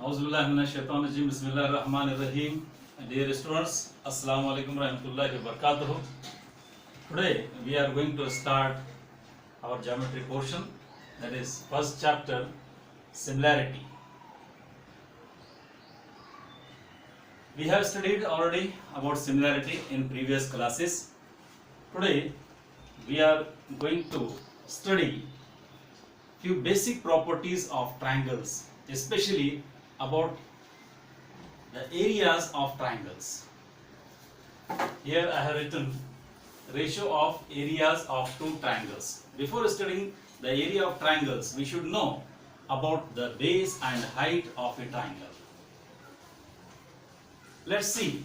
Auzubillahiminash-shaytanir-rajim. Bismillahir-rahmanir-rahim. Dear students, Assalamu alaikum warahmatullahi wabarakatuh. Today we are going to start our geometry portion, that is first chapter, similarity. We have studied already about similarity in previous classes. Today we are going to study few basic properties of triangles, especially about the areas of triangles. Here I have written ratio of areas of two triangles. Before studying the area of triangles, we should know about the base and height of a triangle. Let's see.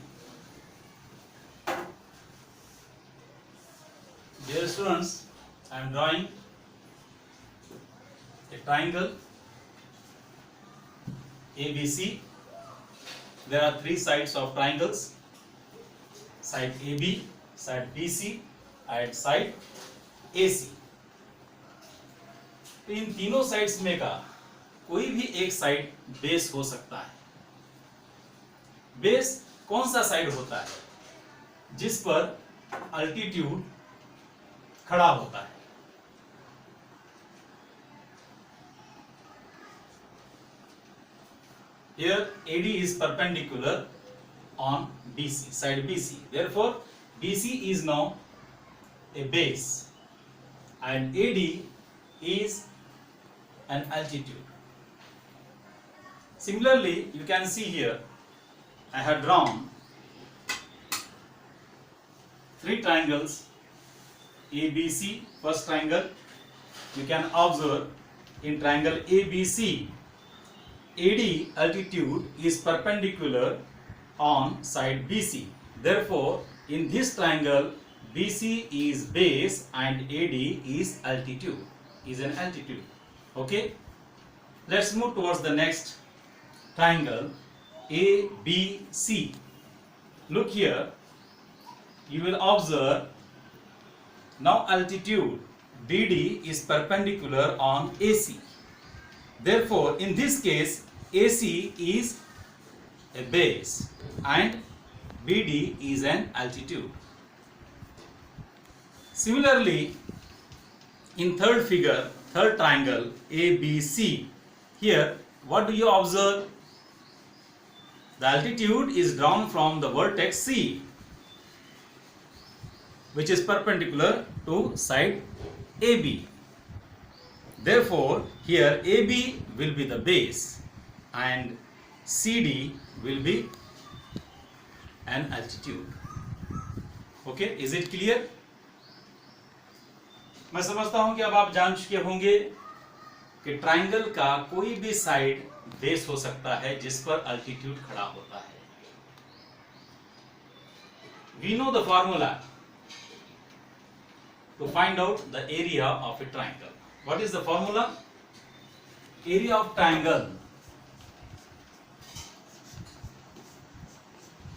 Dear students, I am drawing a triangle ABC. There are three sides of triangles: side AB, side BC and side AC. तो इन तीनों sides में का कोई भी एक side base हो सकता है. बेस कौन सा साइड होता है? जिस पर अल्टीट्यूड खड़ा होता है. Here AD is perpendicular on BC, side BC. Therefore, BC is now a base and AD is an altitude. Similarly, you can see here I have drawn three triangles ABC. First triangle, you can observe in triangle ABC, AD altitude is perpendicular on side BC. Therefore, in this triangle, BC is base and AD is altitude, is an altitude. Okay. Let's move towards the next triangle ABC. Look here. You will observe now altitude BD is perpendicular on AC. Therefore, in this case, AC is a base and BD is an altitude. Similarly, in third figure, third triangle ABC, here what do you observe? The altitude is drawn from the vertex C, which is perpendicular to side AB. Therefore, here AB will be the base and CD will be an altitude. Okay, is it clear? मैं समझता हूं कि अब आप जान चुके होंगे कि ट्राइंगल का कोई भी साइड बेस हो सकता है जिस पर अल्टीट्यूड खड़ा होता है. We know the formula to find out the area of a triangle. What is the formula? Area of triangle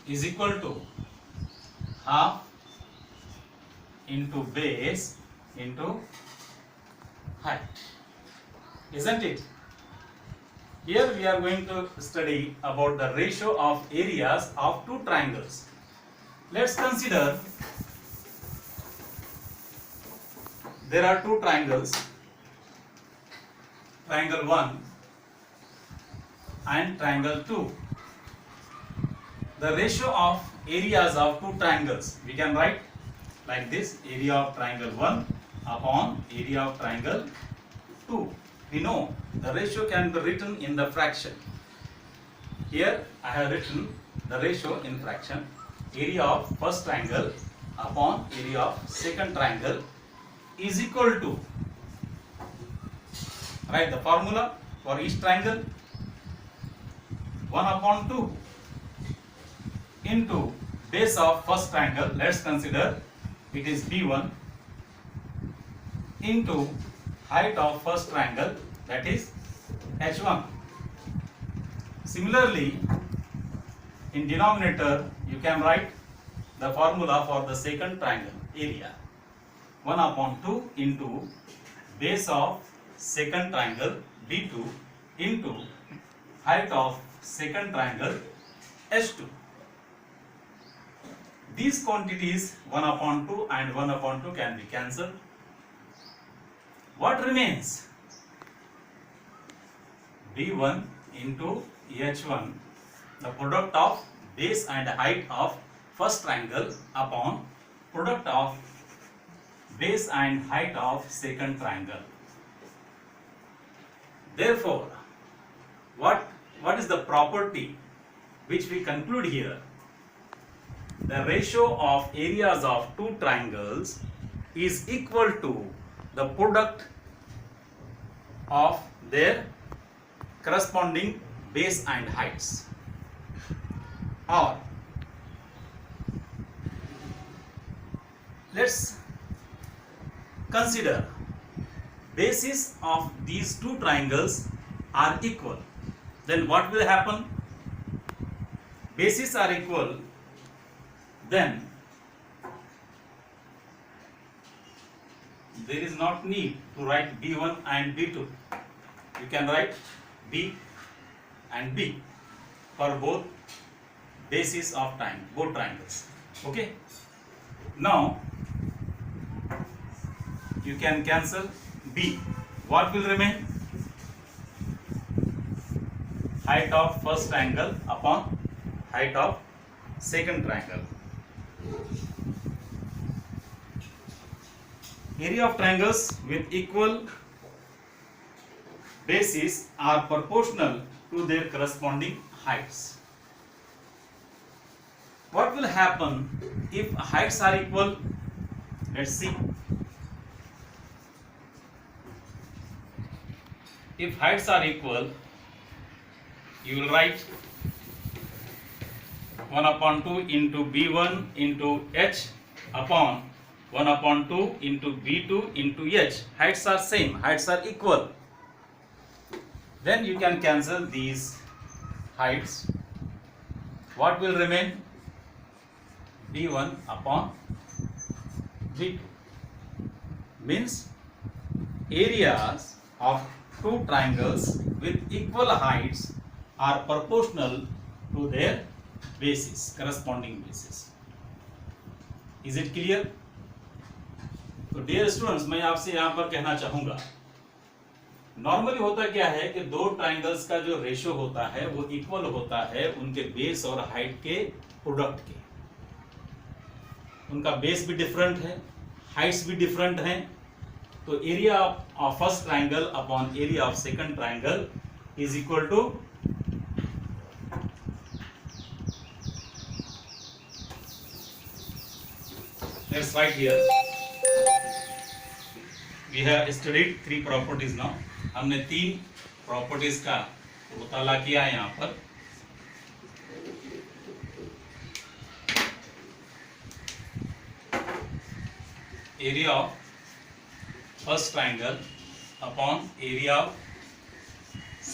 is equal to half into base into height. Isn't it? Here we are going to study about the ratio of areas of two triangles. Let's consider there are two triangles, triangle 1 and triangle 2. The ratio of areas of two triangles we can write like this: area of triangle 1 upon area of triangle 2. We know the ratio can be written in the fraction. Here I have written the ratio in fraction: area of first triangle upon area of second triangle is equal to, write the formula for each triangle: 1 upon 2 into base of first triangle, let's consider it is B1, into height of first triangle, that is H1. Similarly, in denominator you can write the formula for the second triangle area: 1 upon 2 into base of second triangle B2 into height of second triangle H2. These quantities 1 upon 2 and 1 upon 2 can be cancelled. What remains? B1 into H1, the product of base and height of first triangle upon product of base and height of second triangle. Therefore, what is the property which we conclude here? The ratio of areas of two triangles is equal to the product of their corresponding base and heights. Or let's consider bases of these two triangles are equal. Then what will happen? Bases are equal, then there is not need to write B1 and B2. You can write B and B for both bases of both triangles. Okay. Now you can cancel B. What will remain? Height of first triangle upon height of second triangle. Area of triangles with equal bases are proportional to their corresponding heights. What will happen if heights are equal? Let's see. If heights are equal, you will write 1 upon 2 into B1 into H upon 1 upon 2 into B2 into H. Heights are same, heights are equal. Then you can cancel these heights. What will remain? B1 upon B2. Means areas of two triangles with equal heights are proportional to their bases, corresponding bases. Is it clear? तो dear students, मैं आपसे यहाँ पर कहना चाहूंगा, normally होता क्या है कि दो ट्राइंगल्स का जो रेशियो होता है वो इक्वल होता है उनके बेस और हाइट के प्रोडक्ट के। उनका बेस भी डिफरेंट है, हाइट्स भी डिफरेंट हैं, तो area of first triangle upon area of second triangle is equal to let's write here. We have studied three properties now. हमने तीन प्रॉपर्टीज का मुताला किया है यहाँ पर। Area of first triangle upon area of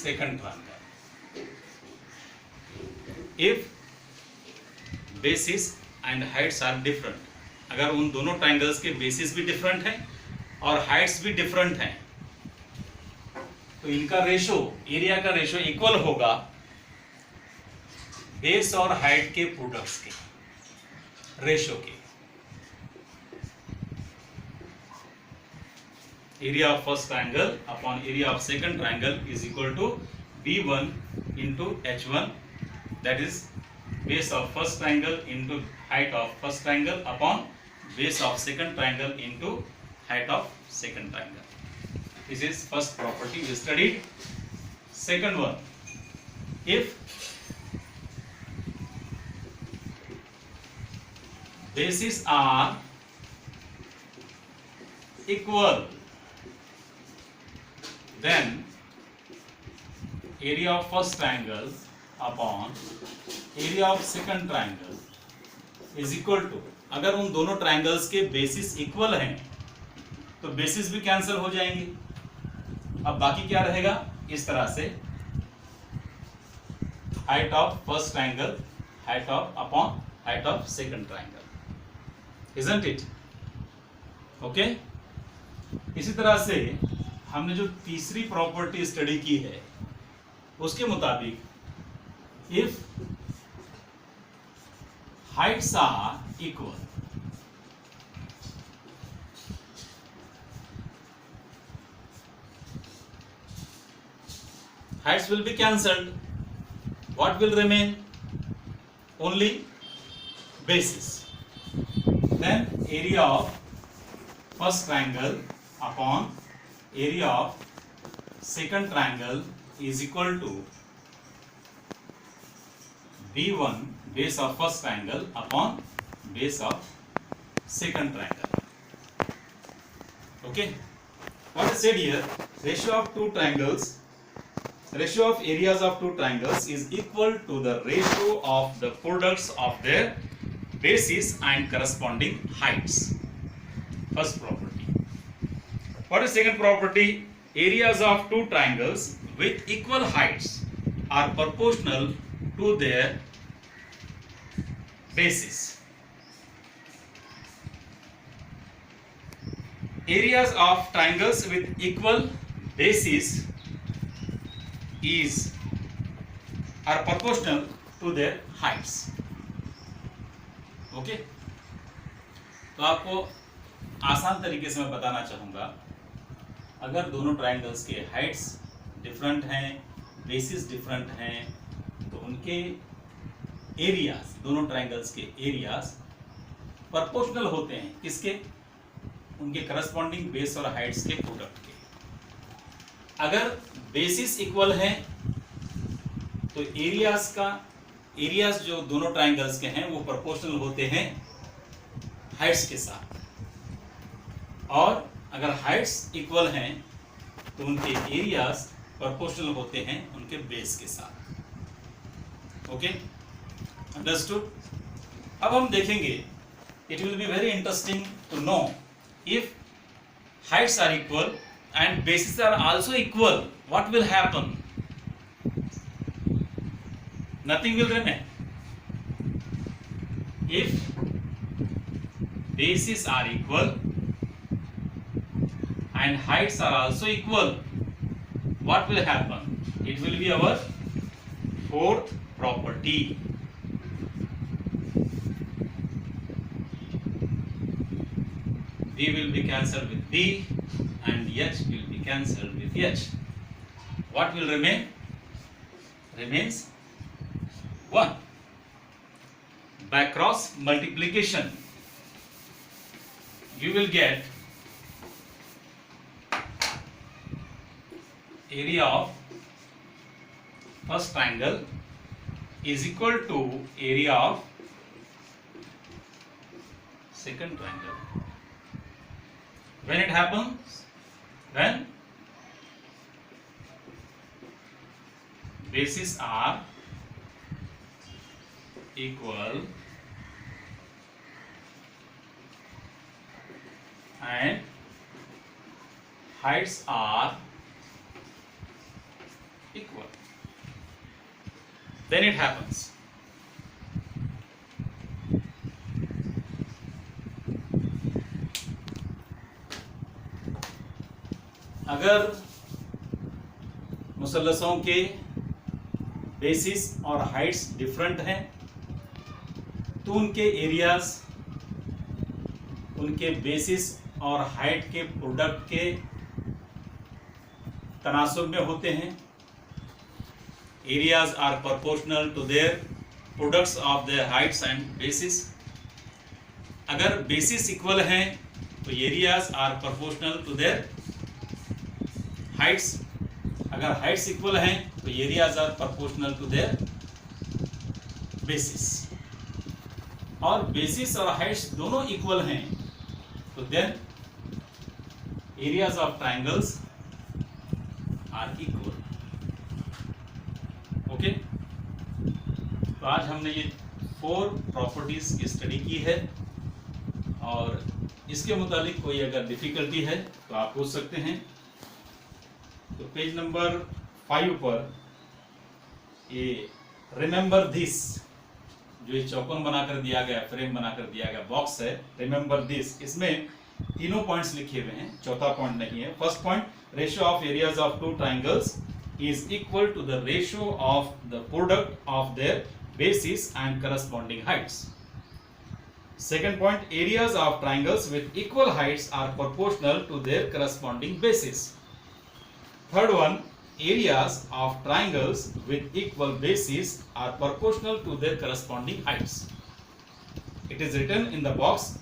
second triangle. If bases and heights are different, अगर उन दोनों ट्राइंगल्स के बेसिस भी डिफरेंट हैं और हाइट्स भी डिफरेंट हैं, तो इनका रेशो, एरिया का रेशो इक्वल होगा बेस और हाइट के प्रोडक्ट्स के रेशो के। Area of first triangle upon area of second triangle is equal to B1 into H1, that is base of first triangle into height of first triangle upon base of second triangle into height of second triangle. This is first property we studied. Second one, if bases are equal, then area of first triangle upon area of second triangle is equal to, अगर उन दोनों triangles के basis equal हैं तो basis भी cancel हो जाएंगे। अब बाकी क्या रहेगा, इस तरह से height of first triangle height of upon height of second triangle, isn't it? Okay. इसी तरह से हमने जो तीसरी प्रॉपर्टी स्टडी की है उसके मुताबिक if heights are equal, heights will be cancelled. What will remain? Only bases. Then area of first triangle upon area of second triangle is equal to B1 base of first triangle upon base of second triangle. Okay. What is said here? Ratio of two triangles. Ratio of areas of two triangles is equal to the ratio of the products of their bases and corresponding heights. First property. What is second property? Areas of two triangles with equal heights are proportional to their bases. Areas of triangles with equal bases are proportional to their heights. Okay? तो आपको आसान तरीके से मैं बताना चाहूंगा, अगर दोनों ट्रायंगल्स के हाइट्स डिफरेंट हैं, बेसिस डिफरेंट हैं, तो उनके एरियाज, दोनों ट्रायंगल्स के एरियाज प्रोपोर्शनल होते हैं किसके? उनके करस्पॉन्डिंग बेस और हाइट्स के प्रोडक्ट के। अगर बेसिस इक्वल हैं तो एरियाज जो दोनों ट्रायंगल्स के हैं वो प्रोपोर्शनल होते हैं हाइट्स के साथ, और अगर हाइट्स इक्वल हैं तो उनके एरियाज प्रोपोर्शनल होते हैं उनके बेस के साथ। Okay, understood? अब हम देखेंगे, it will be very interesting to know if heights are equal and bases are also equal, what will happen? Nothing will remain. If bases are equal and heights are also equal, what will happen? It will be our fourth property. B will be cancelled with B and H will be cancelled with H. What will remain? Remains 1. By cross multiplication, you will get area of first triangle is equal to area of second triangle. When it happens? When bases are equal and heights are equal. Then it happens. अगर मुसल्लसों के basis और Heights different हैं तो उनके areas उनके basis और height के product के तनासुब में होते हैं। Areas are proportional to their products of their heights and bases. अगर बेसिस इक्वल हैं तो areas are proportional to their heights. अगर हाइट्स इक्वल हैं तो areas are proportional to their bases. और बेसिस और हाइट्स दोनों इक्वल हैं तो then areas of triangles are equal. Okay, तो आज हमने ये 4 प्रॉपर्टीज की स्टडी की है, और इसके मुताबिक कोई अगर डिफिकल्टी है तो आप पूछ सकते हैं। तो पेज नंबर 5 पर ये रिमेंबर दिस, जो ये चौकोन बनाकर दिया गया, फ्रेम बनाकर दिया गया बॉक्स है, रिमेंबर दिस, इसमें तीनों पॉइंट्स लिखे हुए हैं, चौथा पॉइंट नहीं है। First point, ratio of areas of two triangles is equal to the ratio of the product of their bases and corresponding heights. Second point, areas of triangles with equal heights are proportional to their corresponding bases. Third one, areas of triangles with equal bases are proportional to their corresponding heights. It is written in the box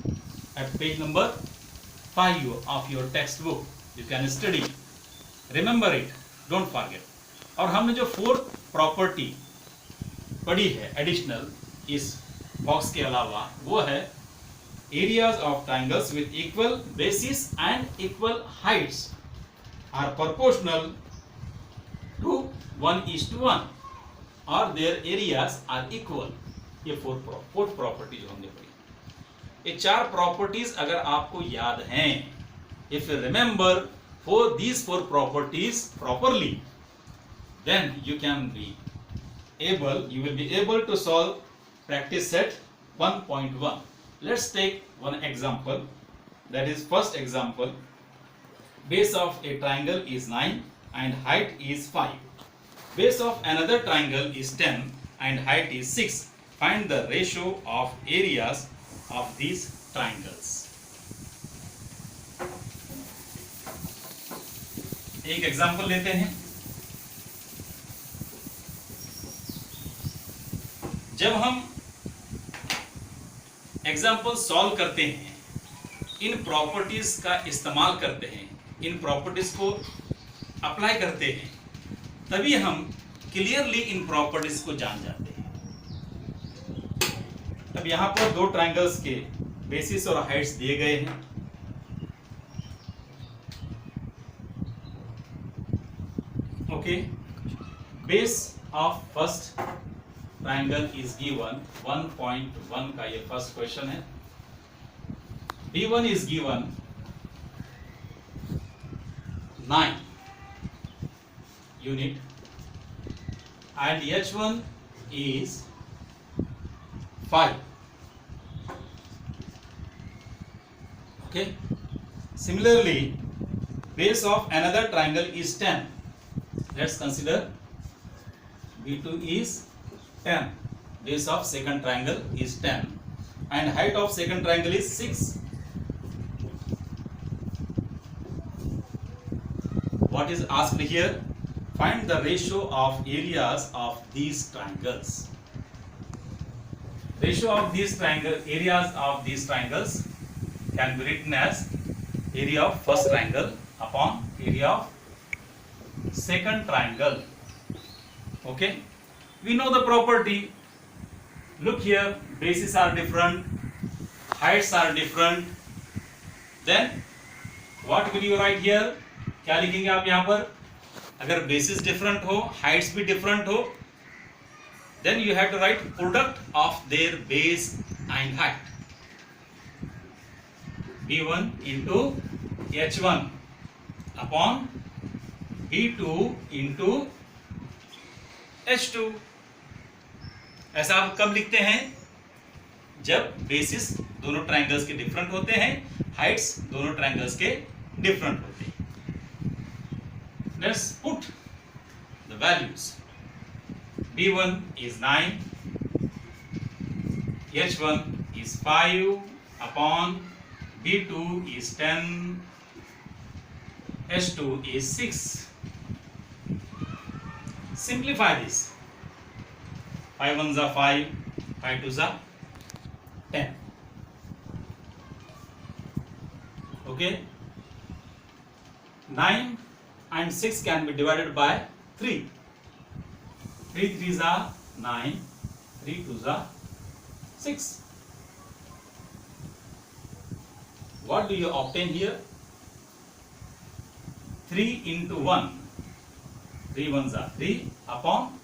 at page number 5 of your textbook. You can study. Remember it. Don't forget. और हमने जो fourth property पढ़ी है additional इस box के अलावा, वो है areas of triangles with equal bases and equal heights are proportional to 1:1 और देयर एरियाज आर इक्वल. ये फोर्थ प्रॉपर्टी जो हमने पढ़ी, ये चार प्रॉपर्टीज अगर आपको याद हैं, if you remember for these four properties properly, then you will be able to solve practice set 1.1. Let's take one example. That is, first example, base of a triangle is 9 and height is 5. Base of another triangle is 10 and height is 6. Find the ratio of areas of these triangles. एक example लेते हैं. जब हम example solve करते हैं, इन properties का इस्तेमाल करते हैं, इन प्रॉपर्टीज को अप्लाई करते हैं, तभी हम क्लियरली इन प्रॉपर्टीज को जान जाते हैं. अब यहां पर दो ट्राइंगल्स के बेसिस और हाइट्स दिए गए हैं. Okay, base of first triangle is given 1.1 का ये फर्स्ट क्वेश्चन है. B1 is given 9 unit and H1 is 5. Okay, similarly base of another triangle is 10. Let's consider B2 is 10. Base of second triangle is 10 and height of second triangle is 6. What is asked here? Find the ratio of areas of these triangles. Ratio of these areas of these triangles can be written as area of first triangle upon area of second triangle. Okay, we know the property. Look here, bases are different, heights are different. Then what will you write here? क्या लिखेंगे आप यहाँ पर? अगर bases different हो, heights भी different हो, then you have to write product of their base and height. B1 into H1 upon B2 into H2. ऐसा आप कब लिखते हैं? जब बेसिस दोनों ट्रायंगल्स के डिफरेंट होते हैं, हाइट्स दोनों ट्रायंगल्स के डिफरेंट होते हैं. Let's put the values. B1 is 9, H1 is 5 upon B2 is 10, H2 is 6. Simplify this. 5 ones are 5, 5 twos are 10. Okay. 9 and 6 can be divided by 3. 3 threes are 9, 3 twos are 6. What do you obtain here? 3 into 1. 3 ones are 3 upon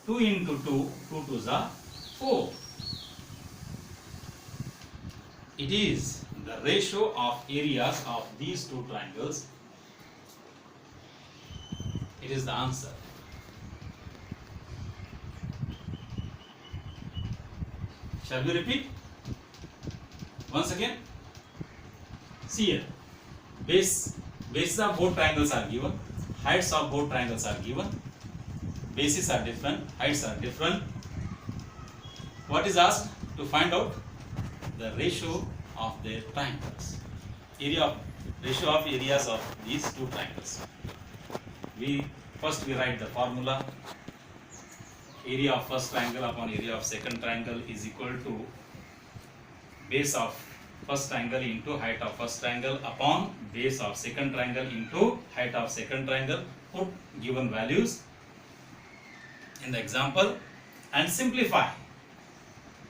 2 into 2, 2 twos are 4. It is the ratio of areas of these two triangles. It is the answer. Shall we repeat? Once again. See here. Bases of both triangles are given. heights of both triangles are given, bases are different, heights are different. What is asked? To find out the ratio of their triangles, ratio of areas of these two triangles. First we write the formula. Area of first triangle upon area of second triangle is equal to base of first triangle into height of first triangle upon base of second triangle into height of second triangle. Put given values in the example and simplify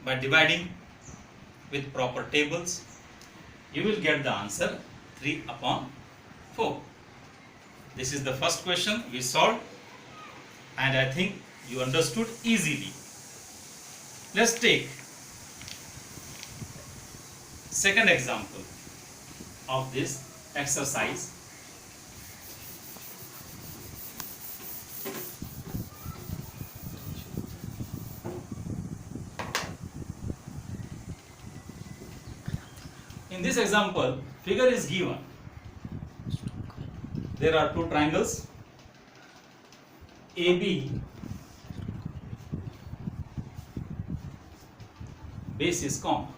by dividing with proper tables. You will get the answer 3/4. This is the first question we solved, and I think you understood easily. Let's take second example of this exercise. In this example, figure is given. There are two triangles AB, base is common.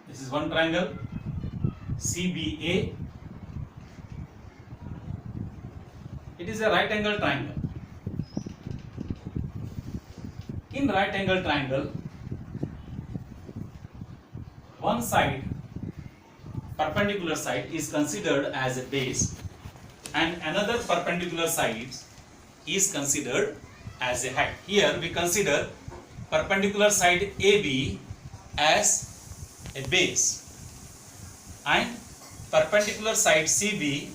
This is one triangle CBA. It is a right angle triangle. In right angle triangle, one side, perpendicular side, is considered as a base and another perpendicular side is considered as a height. Here we consider perpendicular side AB as a base and perpendicular side CB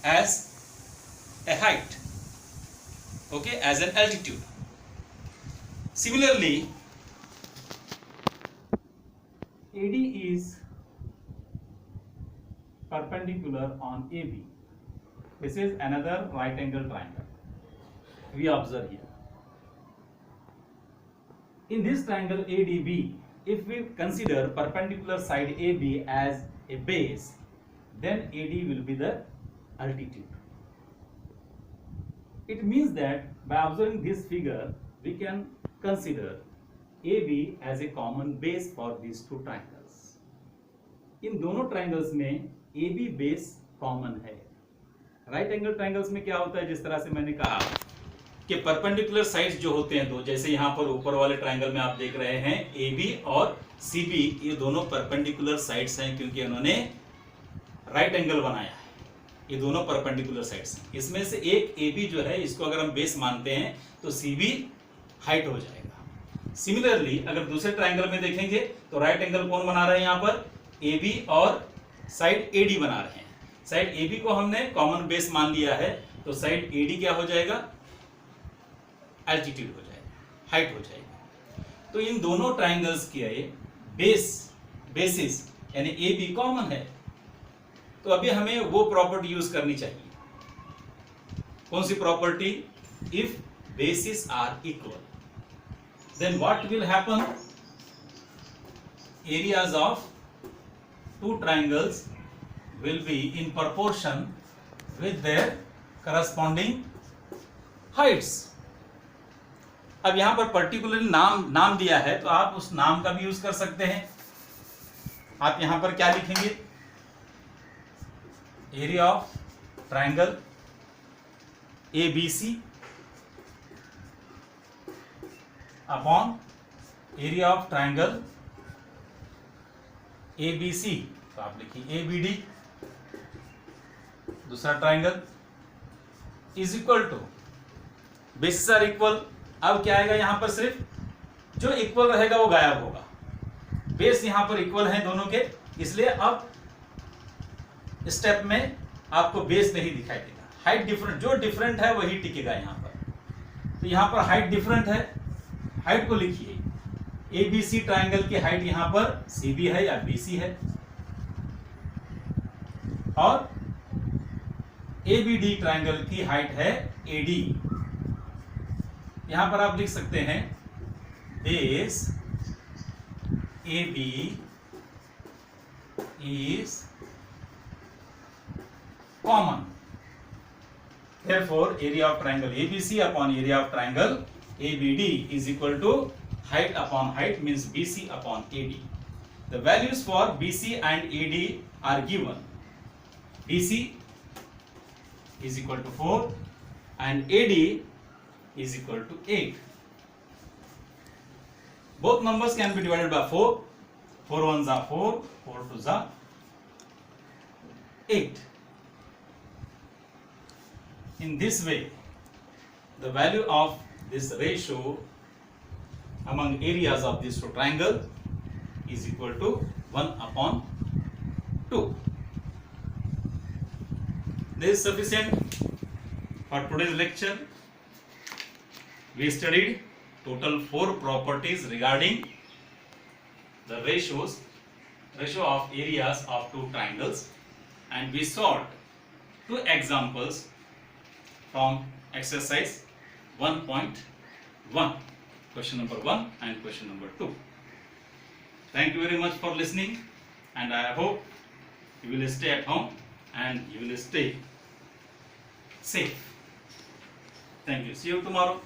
as a height, okay, as an altitude. Similarly, AD is perpendicular on AB. This is another right angle triangle. We observe here. In this triangle ADB, if we consider perpendicular side AB as a base, then AD will be the altitude. It means that by observing this figure, we can consider AB as a common base for these two triangles. इन दोनों triangles में AB base common है. Right angle triangles में क्या होता है, जिस तरह से मैंने कहा कि परपेंडिकुलर साइड्स जो होते हैं दो, जैसे यहाँ पर ऊपर वाले ट्राइंगल में आप देख रहे हैं AB और CB, ये दोनों परपेंडिकुलर साइड्स हैं क्योंकि उन्होंने राइट एंगल बनाया है. ये दोनों परपेंडिकुलर साइड्स हैं. इसमें से एक AB जो है, इसको अगर हम बेस मानते हैं तो CB हाइट हो जाएगा. सिमिलरली अगर दूसरे ट्राइंगल में देखेंगे तो राइट एंगल कौन बना रहे हैं, यहाँ पर AB और साइड AD बना रहे हैं. साइड AB को हमने कॉमन बेस मान लिया है, तो साइड AD क्या हो जाएगा, एल्टीट्यूड हो जाएगा, हाइट हो जाएगा. तो इन दोनों ट्राइंगल्स के बेसिस यानी AB कॉमन है. तो अभी हमें वो प्रॉपर्टी यूज करनी चाहिए. कौन सी property? If bases are equal, then what will happen? Areas of two triangles will be in proportion with their corresponding heights. अब यहां पर पर्टिकुलरली नाम दिया है, तो आप उस नाम का भी यूज कर सकते हैं. आप यहां पर क्या लिखेंगे? Area of triangle ABC upon area of triangle ABC. तो आप लिखिए ABD, दूसरा triangle is equal to, bases are equal. अब क्या आएगा यहां पर, सिर्फ जो इक्वल रहेगा वो गायब होगा. बेस यहां पर इक्वल है दोनों के, इसलिए अब स्टेप में आपको बेस नहीं दिखाई देगा. हाइट डिफरेंट, जो डिफरेंट है वही टिकेगा यहां पर. तो यहां पर हाइट डिफरेंट है, हाइट को लिखिए. ABC ट्राइंगल की हाइट यहां पर CB है या BC है, और ABD ट्राइंगल की हाइट है AD. यहां पर आप लिख सकते हैं base AB is common. Therefore, area of triangle ABC upon area of triangle ABD is equal to height upon height, means BC upon AD. The values for BC and AD are given. BC is equal to 4 and AD is equal to 8. Both numbers can be divided by 4. 4 ones are 4, 4 twos are 8. In this way, the value of this ratio among areas of these two triangles is equal to 1 upon 2. This is sufficient for today's lecture. We studied total 4 properties regarding the ratio of areas of two triangles, and we solved 2 examples from exercise 1.1, question number 1 and question number 2. Thank you very much for listening, and I hope you will stay at home and you will stay safe. Thank you. See you tomorrow.